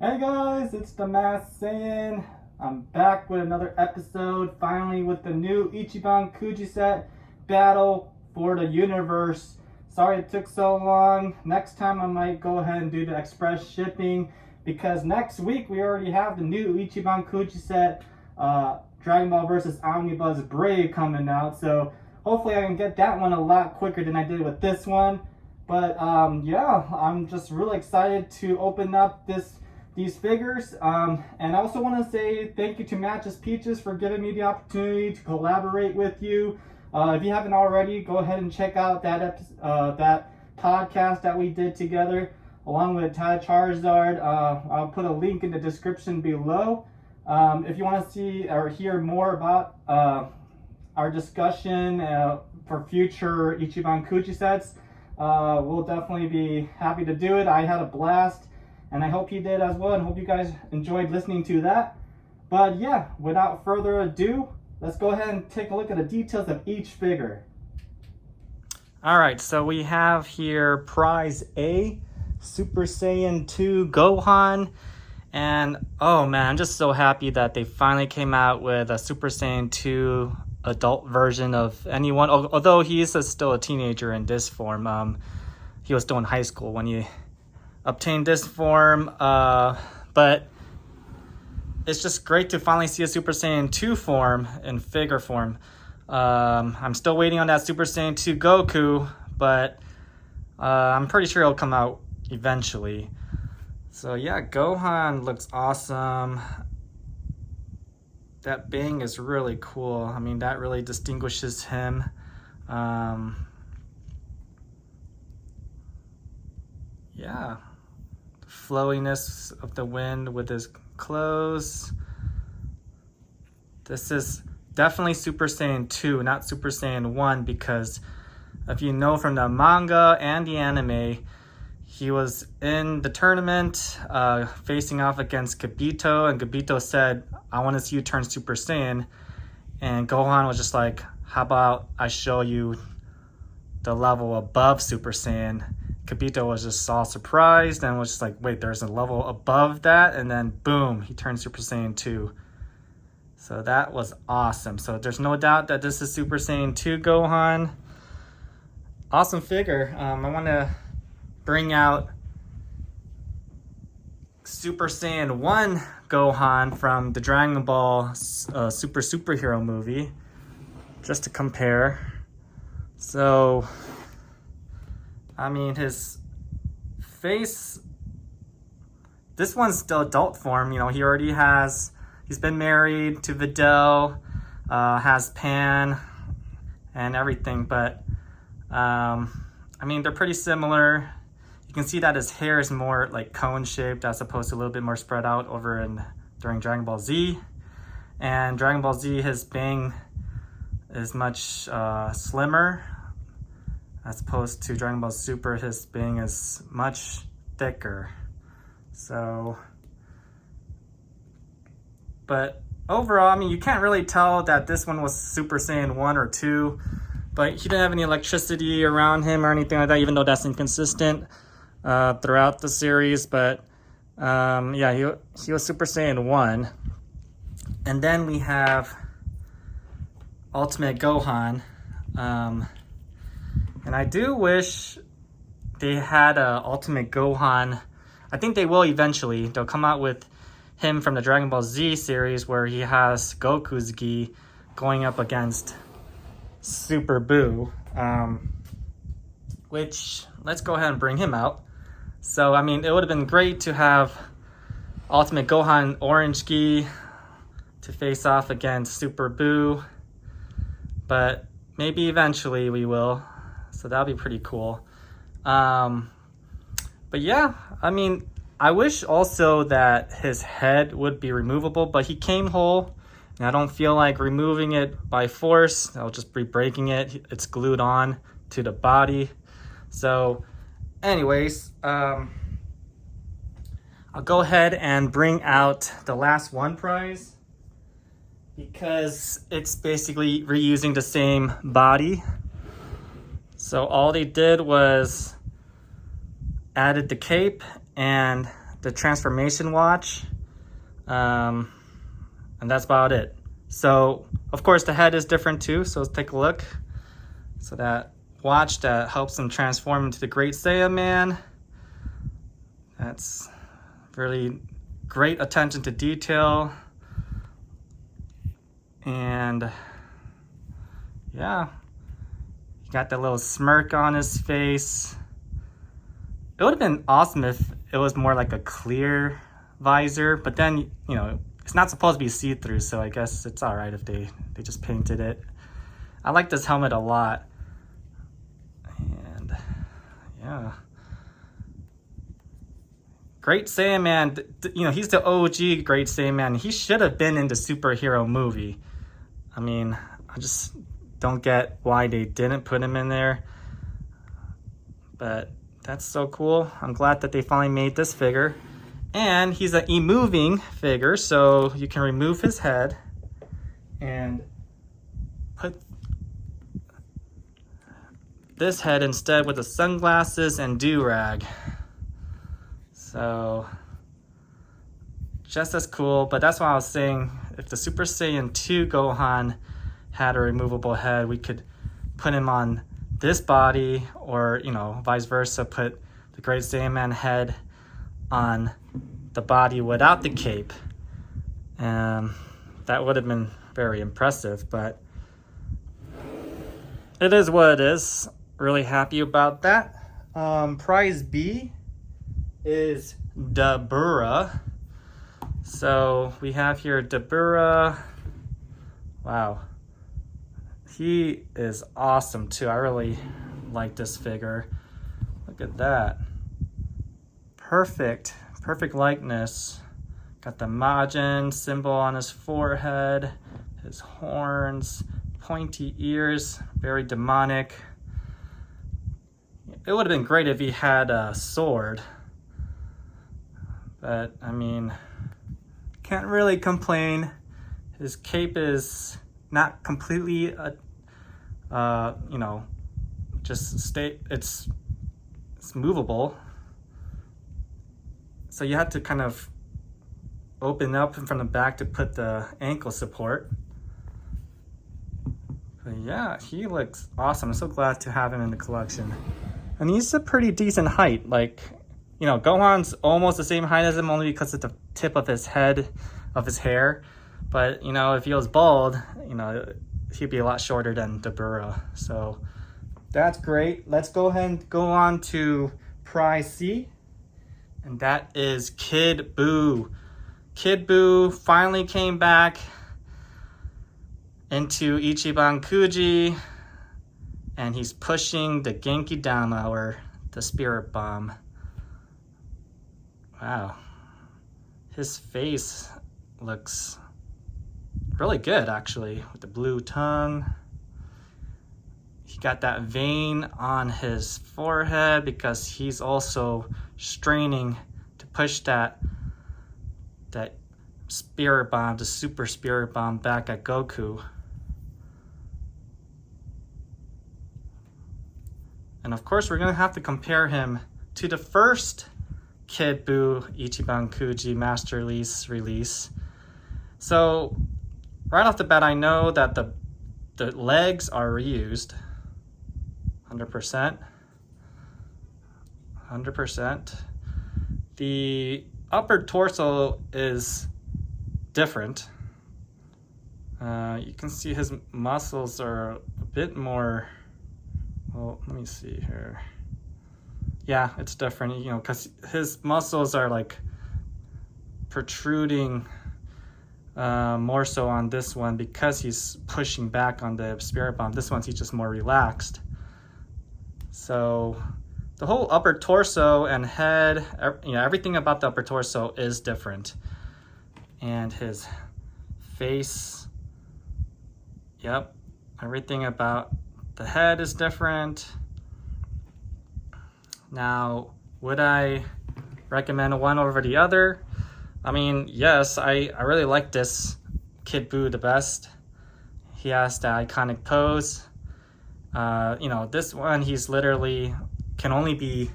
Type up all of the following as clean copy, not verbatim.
Hey guys, it's the Masked Saiyan. I'm back with another episode, finally with the new Ichiban Kuji set, Battle for the Universe. Sorry it took so long. Next time I might go ahead and do the express shipping, because next week we already have the new Ichiban Kuji set, Dragon Ball vs. Omnibus Brave coming out. So hopefully I can get that one a lot quicker than I did with this one. But yeah, I'm just really excited to open up these figures, and I also want to say thank you to Matches Peaches for giving me the opportunity to collaborate with you. If you haven't already, go ahead and check out that podcast that we did together along with Tad Charizard. I'll put a link in the description below. If you want to see or hear more about our discussion for future Ichiban Kuji sets, we'll definitely be happy to do it. I had a blast, and I hope you did as well, and hope you guys enjoyed listening to that. But yeah, without further ado, let's go ahead and take a look at the details of each figure. Alright, so we have here Prize A, Super Saiyan 2 Gohan. And oh man, I'm just so happy that they finally came out with a Super Saiyan 2 adult version of anyone. Although he is still a teenager in this form. He was still in high school when he obtained this form, but it's just great to finally see a Super Saiyan 2 form in figure form. I'm still waiting on that Super Saiyan 2 Goku, but I'm pretty sure it'll come out eventually. So yeah, Gohan looks awesome. That bang is really cool. I mean, that really distinguishes him. Yeah. Flowiness of the wind with his clothes. This is definitely Super Saiyan 2, not Super Saiyan 1, because if you know from the manga and the anime, he was in the tournament facing off against Gabito, and Gabito said, "I want to see you turn Super Saiyan." And Gohan was just like, "How about I show you the level above Super Saiyan?" Gabito was just all surprised and was just like, wait, there's a level above that? And then boom, he turned Super Saiyan 2. So that was awesome. So there's no doubt that this is Super Saiyan 2 Gohan. Awesome figure. I want to bring out Super Saiyan 1 Gohan from the Dragon Ball Superhero movie, just to compare. So I mean, his face, this one's still adult form. You know, he's been married to Videl, has Pan and everything, but I mean, they're pretty similar. You can see that his hair is more like cone shaped as opposed to a little bit more spread out during Dragon Ball Z. And Dragon Ball Z, his bang is much slimmer. As opposed to Dragon Ball Super, his bang is much thicker. So, but overall, I mean, you can't really tell that this one was Super Saiyan 1 or 2, but he didn't have any electricity around him or anything like that, even though that's inconsistent throughout the series. But yeah, he was Super Saiyan 1. And then we have Ultimate Gohan. And I do wish they had a Ultimate Gohan. I think they will eventually. They'll come out with him from the Dragon Ball Z series where he has Goku's gi going up against Super Buu. Which, let's go ahead and bring him out. So, I mean, it would have been great to have Ultimate Gohan orange gi to face off against Super Buu. But maybe eventually we will. So that'll be pretty cool. But yeah, I mean, I wish also that his head would be removable, but he came whole, and I don't feel like removing it by force. I'll just be breaking it. It's glued on to the body. So anyways, I'll go ahead and bring out the last one prize, because it's basically reusing the same body. So all they did was added the cape and the transformation watch. And that's about it. So, of course, the head is different too. So let's take a look. So that watch that helps him transform into the Great Saiyaman. That's really great attention to detail. And yeah, he got that little smirk on his face. It would have been awesome if it was more like a clear visor, but then, you know, it's not supposed to be see-through, so I guess it's all right if they just painted it. I like this helmet a lot. And yeah. Great Saiyaman, you know, he's the OG Great Saiyaman. He should have been in the superhero movie. I mean, I just don't get why they didn't put him in there. But that's so cool. I'm glad that they finally made this figure. And he's an e-moving figure, so you can remove his head and put this head instead with the sunglasses and do-rag. So, just as cool, but that's why I was saying, if the Super Saiyan 2 Gohan had a removable head, we could put him on this body, or, you know, vice versa, put the Great Saiyaman head on the body without the cape. That would have been very impressive, but it is what it is. Really happy about that. Prize B is Dabura. So we have here Dabura. Wow. He is awesome too. I really like this figure. Look at that. Perfect likeness. Got the Majin symbol on his forehead, his horns, pointy ears, very demonic. It would have been great if he had a sword, but I mean, can't really complain. His cape is not completely, you know, it's movable. So you have to kind of open up from the back to put the ankle support. But yeah, he looks awesome. I'm so glad to have him in the collection. And he's a pretty decent height. Like, you know, Gohan's almost the same height as him only because of the tip of his head, of his hair. But, you know, if he was bald, you know, he'd be a lot shorter than Dabura. So that's great. Let's go ahead and go on to prize C. And that is Kid Buu. Kid Buu finally came back into Ichiban Kuji, and he's pushing the Genki Dama, or the Spirit Bomb. Wow. His face looks really good, actually, with the blue tongue. He got that vein on his forehead because he's also straining to push that Spirit Bomb, the Super Spirit Bomb, back at Goku. And of course, we're gonna have to compare him to the first Kid Buu Ichiban Kuji Master release. So right off the bat, I know that the legs are reused 100%. 100%. The upper torso is different. You can see his muscles are a bit more, well, let me see here. Yeah, it's different, you know, because his muscles are like protruding more so on this one because he's pushing back on the Spirit Bomb. This one's he's just more relaxed. So the whole upper torso and head, you know, everything about the upper torso is different. And his face, yep, everything about the head is different. Now, would I recommend one over the other? I mean, yes, I really like this Kid Buu the best. He has the iconic pose. You know, this one, he's literally can only be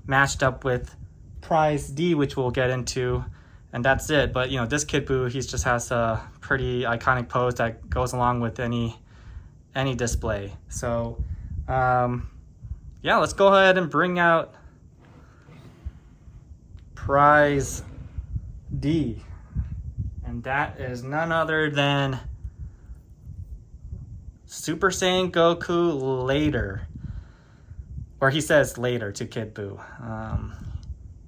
matched up with Prize D, which we'll get into, and that's it. But you know, this Kid Buu, he just has a pretty iconic pose that goes along with any display. So yeah, let's go ahead and bring out Prize D, and that is none other than Super Saiyan Goku later, or he says later to Kid Buu.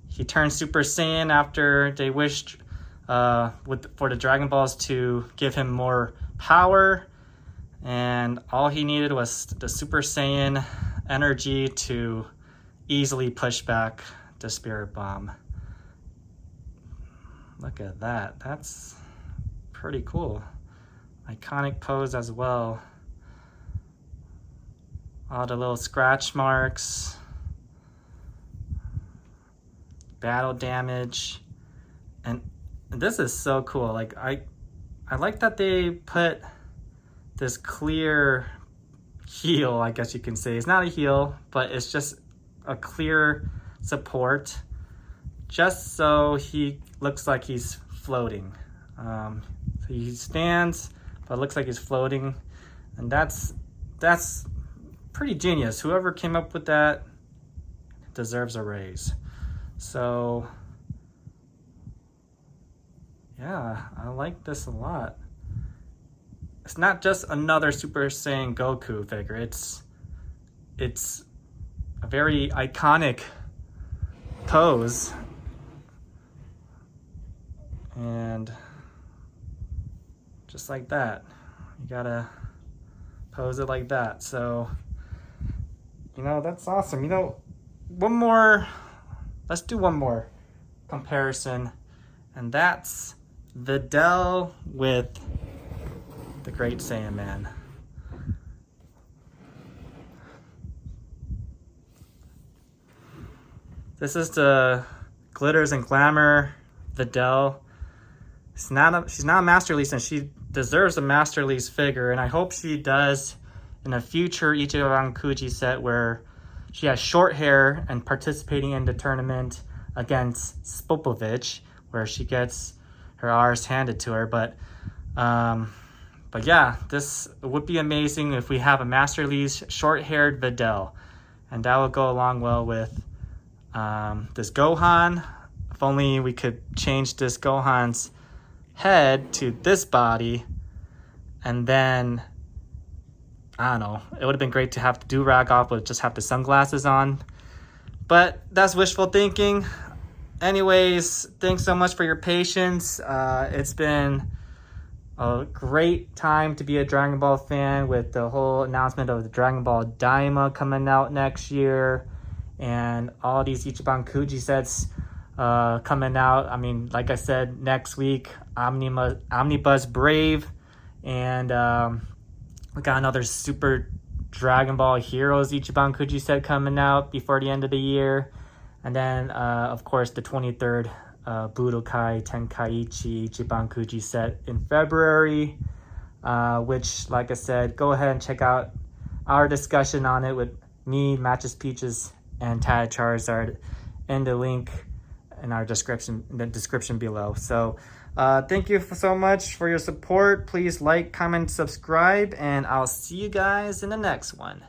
He turned Super Saiyan after they wished for the Dragon Balls to give him more power, and all he needed was the Super Saiyan energy to easily push back the Spirit Bomb. Look at that. That's pretty cool. Iconic pose as well. All the little scratch marks. Battle damage. And this is so cool. Like I like that they put this clear heel, I guess you can say. It's not a heel, but it's just a clear support, just so he looks like he's floating. So he stands, but it looks like he's floating, and that's pretty genius. Whoever came up with that deserves a raise. So yeah, I like this a lot. It's not just another Super Saiyan Goku figure. It's a very iconic pose, and just like that, you gotta pose it like that. So you know, that's awesome. You know, let's do one more comparison, and that's Videl with the Great Saiyaman. This is the Glitters and Glamour Videl. She's not a Master Lease, and she deserves a Master Lease figure, and I hope she does in a future Ichiban Kuji set where she has short hair and participating in the tournament against Spopovich, where she gets her R's handed to her. But yeah, this would be amazing if we have a Master Lease short-haired Videl, and that would go along well with this Gohan. If only we could change this Gohan's head to this body, and then I don't know, it would have been great to have the do-rag off but just have the sunglasses on, but that's wishful thinking. Anyways, thanks so much for your patience. It's been a great time to be a Dragon Ball fan with the whole announcement of the Dragon Ball Daima coming out next year, and all these Ichiban Kuji sets coming out. I mean, like I said, next week, Omnibus Brave, and we got another Super Dragon Ball Heroes Ichiban Kuji set coming out before the end of the year. And then, of course, the 23rd Budokai Tenkaichi Ichiban Kuji set in February, which, like I said, go ahead and check out our discussion on it with me, Matches Peaches, and Tad Charizard in the link in our description below. So thank you so much for your support. Please like, comment, subscribe, and I'll see you guys in the next one.